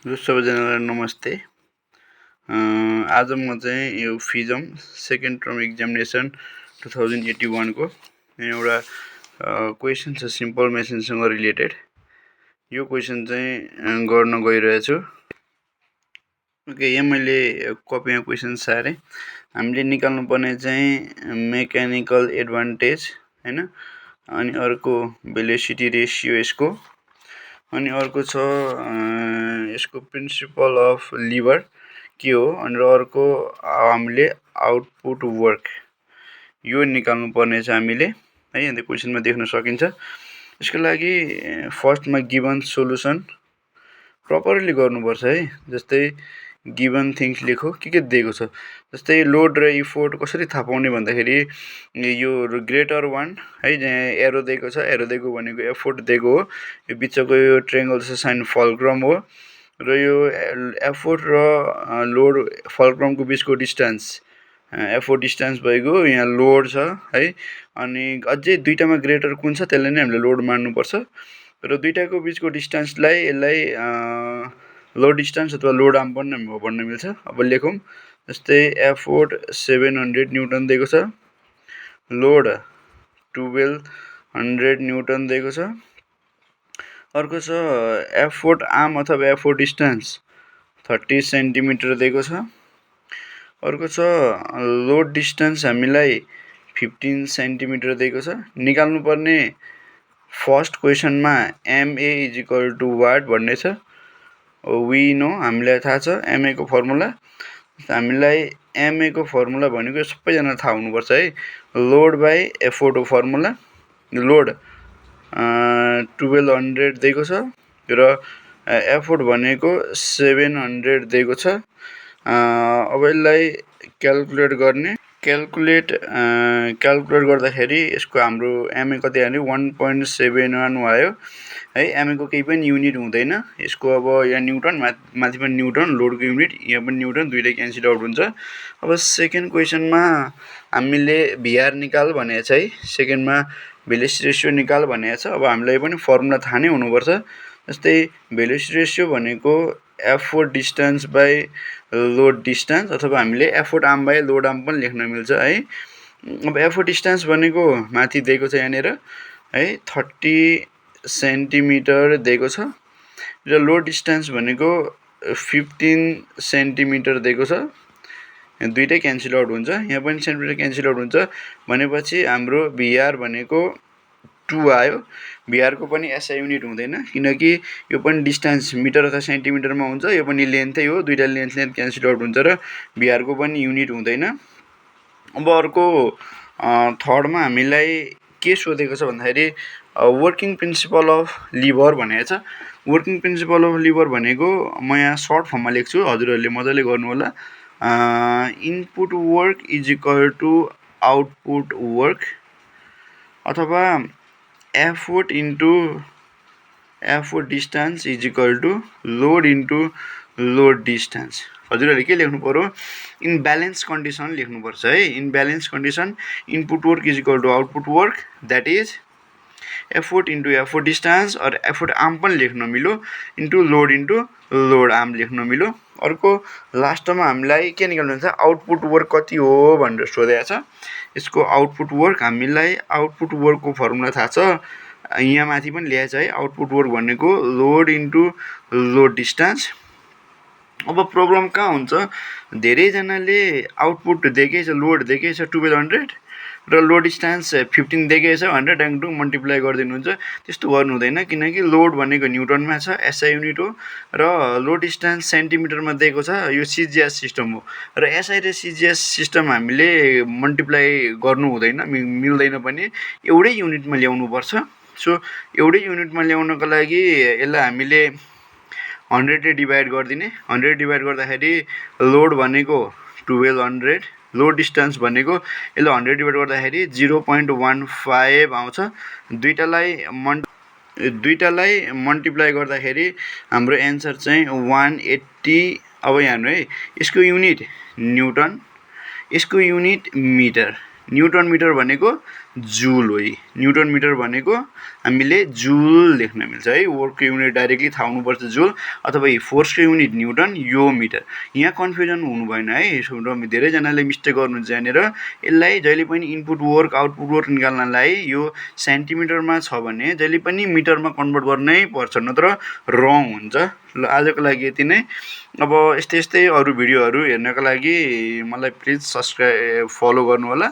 सबैजनालाई नमस्ते। आज म चाहिँ यो फिजम सेकेन्ड टर्म एक्जामिनेसन 2081 को एउटा क्वेसन छ सिम्पल मेसिनसँग रिलेटेड। यो क्वेसन चाहिँ गर्न गइरहेछु। ओके, यहाँ मैले कपीमा क्वेसन सारेँ। हामीले निकाल्नु पर्ने चाहिँ मेकानिकल एडभान्टेज हैन, अनि अर्को भेलोसिटी रेसियो यसको, अनि अर्को छ यसको प्रिन्सिपल अफ लिभर के हो, अनि अर्को हामीले आउटपुट वर्क यो निकाल्नु पर्ने छ हामीले है। अन्त क्वेसनमा देख्न सकिन्छ। यसको लागि फर्स्टमा गिभन सोलुसन प्रपरली गर्नुपर्छ है। जस्तै गिभन थिङ्स लेखो के दिएको छ, जस्तै लोड र इफोर्ट कसरी थाहा पाउने भन्दाखेरि यो ग्रेटर वान है, जहाँ एरो दिएको छ, एरो दिएको भनेको एफोर्ट दिएको हो, यो बिचको यो ट्रायंगल छ साइन फलक्रम हो, र यो एफोर्ट र लोड फलक्रमको बिचको डिस्टेन्स एफोर्ट डिस्टेन्स भएको यहाँ लोड छ है। अनि अझै दुईटामा ग्रेटर कुन छ त्यसलाई नै हामीले लोड मान्नुपर्छ, र दुईटाको बिचको डिस्टेन्सलाई यसलाई लोड डिस्टेन्स अथवा लोड आर्म पनि भन्न मिल्छ। अब लेखौँ, जस्तै एफोर्ट 700 न्युटन दिएको छ, लोड 1200 न्युटन दिएको छ। अर्को छ एफोर्ट आर्म अथवा एफोर्ट डिस्टेन्स 30 सेन्टिमिटर दिएको छ। अर्को छ लोड डिस्टेन्स हामीलाई 15 सेन्टिमिटर दिएको छ। निकाल्नु पर्ने फर्स्ट क्वेसनमा MA = वाट भन्ने छ। वी नो, हामीलाई थाहा छ MA को फर्मुला। हामीलाई MA को फर्मुला भनेको सबैजना थाहा हुनुपर्छ है। लोड बाई एफोर्ट को फर्मुला, लोड 1200 दिएको छ र एफोर्ट भनेको 700 दिएको छ। अब यसलाई क्याल्कुलेट गर्ने, क्याल्कुलेट गर्दाखेरि यसको हाम्रो MA कति आयो, 1.71 आयो है। MA को केही पनि युनिट हुँदैन यसको। अब यहाँ न्युटन, माथि पनि न्युटन, लोडको युनिट यहाँ पनि न्युटन, दुईटै क्यान्सल आउट हुन्छ। अब सेकेन्ड क्वेसनमा हामीले VR निकाल भनेको छ है, सेकेन्डमा भेलोसिटी रेसियो निकाल भनेको छ। अब हामीलाई पनि फर्मुला थाहा नै हुनुपर्छ। जस्तै भेलोसिटी रेसियो भनेको effort distance by load distance, अथवा हामीले effort arm by load arm पनि लेख्न मिल्छ है। अब एफोर्ट डिस्टेन्स भनेको माथि दिएको छ यहाँनिर है, 30 सेन्टिमिटर दिएको छ, र लोड डिस्टेन्स भनेको 15 सेन्टिमिटर दिएको छ। दुईटै क्यान्सल आउट हुन्छ, यहाँ पनि सेन्टिमिटर क्यान्सल आउट हुन्छ भनेपछि हाम्रो VR भनेको 2 आयो। VR को पनि SI युनिट हुँदैन, किनकि यो पनि डिस्टेन्स मिटर अथवा सेन्टिमिटरमा हुन्छ, यो पनि लेन्थै हो, दुईटा लेन्थ क्यान्सल आउट हुन्छ र VR को पनि युनिट हुँदैन। अब अर्को थर्डमा हामीलाई के सोधेको छ भन्दाखेरि वर्किङ प्रिन्सिपल अफ लिभर भनेको छ। वर्किङ प्रिन्सिपल अफ लिभर भनेको म यहाँ सर्ट फर्ममा लेख्छु, हजुरहरूले मजाले गर्नु होला। इनपुट वर्क = आउटपुट वर्क, अथवा effort into effort distance = load into load distance. हजुरहरूले के लेख्नु पर्यो, इन ब्यालेन्स कन्डिसन लेख्नुपर्छ है। In balance condition input work = output work, that is effort into effort distance, और एफोर्ट आर्म पनि लेख्न मिलो, इन्टु लोड आर्म लेख्न मिलो। अर्को लास्टमा हामीलाई के निकाल्नु छ, आउटपुट वर्क कति हो भनेर सोधेको छ। यसको आउटपुट वर्क हामीलाई आउटपुट वर्कको फर्मुला थाहा छ, यहाँ माथि पनि ल्याएछ है। आउटपुट वर्क भनेको लोड इन्टु लोड डिस्टेन्स। अब प्रब्लम कहाँ हुन्छ, धेरैजनाले आउटपुट दिएकै छ, लोड दिएकै छ 1200 र लोड डिस्टेन्स 15 दिएकै छ, 100 × 2 मल्टिप्लाई गरिदिनुहुन्छ। त्यस्तो गर्नु हुँदैन, किनकि लोड भनेको न्युटनमा छ, SI युनिट हो, र लोड डिस्टेन्स सेन्टिमिटरमा दिएको छ, यो CGS सिस्टम हो। र SI र CGS सिस्टम हामीले मल्टिप्लाई गर्नु हुँदैन, मिल्दैन पनि, एउटै युनिटमा ल्याउनुपर्छ। सो एउटै युनिटमा ल्याउनको लागि यसलाई हामीले 100 ले डिभाइड गरिदिने। 100 डिभाइड गर्दाखेरि लोड भनेको 1200, लोड डिस्टेन्स भनेको यसलाई 100 डिभाइड गर्दाखेरि 0.15 आउँछ। दुईटालाई मल्टिप्लाई गर्दाखेरि हाम्रो एन्सर चाहिँ 180। अब यहाँ हेर्नु है, यसको युनिट न्युटन, यसको युनिट मिटर। न्युटन मिटर भनेको जुल हो। न्युटन मिटर भनेको हामीले जुल लेख्न मिल्छ है। वर्कको युनिट डाइरेक्टली थाहा हुनुपर्छ जुल, अथवा फोर्सको युनिट न्युटन, यो मिटर। यहाँ कन्फ्युजन हुनु भएन है, धेरैजनाले मिस्टेक गर्नुहुन्छ यहाँनिर। यसलाई जहिले पनि इनपुट वर्क आउटपुट वर्क निकाल्नलाई यो सेन्टिमिटरमा छ भने जहिले पनि मिटरमा कन्भर्ट गर्नै पर्छ, नत्र रङ हुन्छ। ल आजको लागि यति नै। अब यस्तै यस्तै अरू भिडियोहरू हेर्नको लागि मलाई प्लिज सब्सक्राइब फलो गर्नु होला।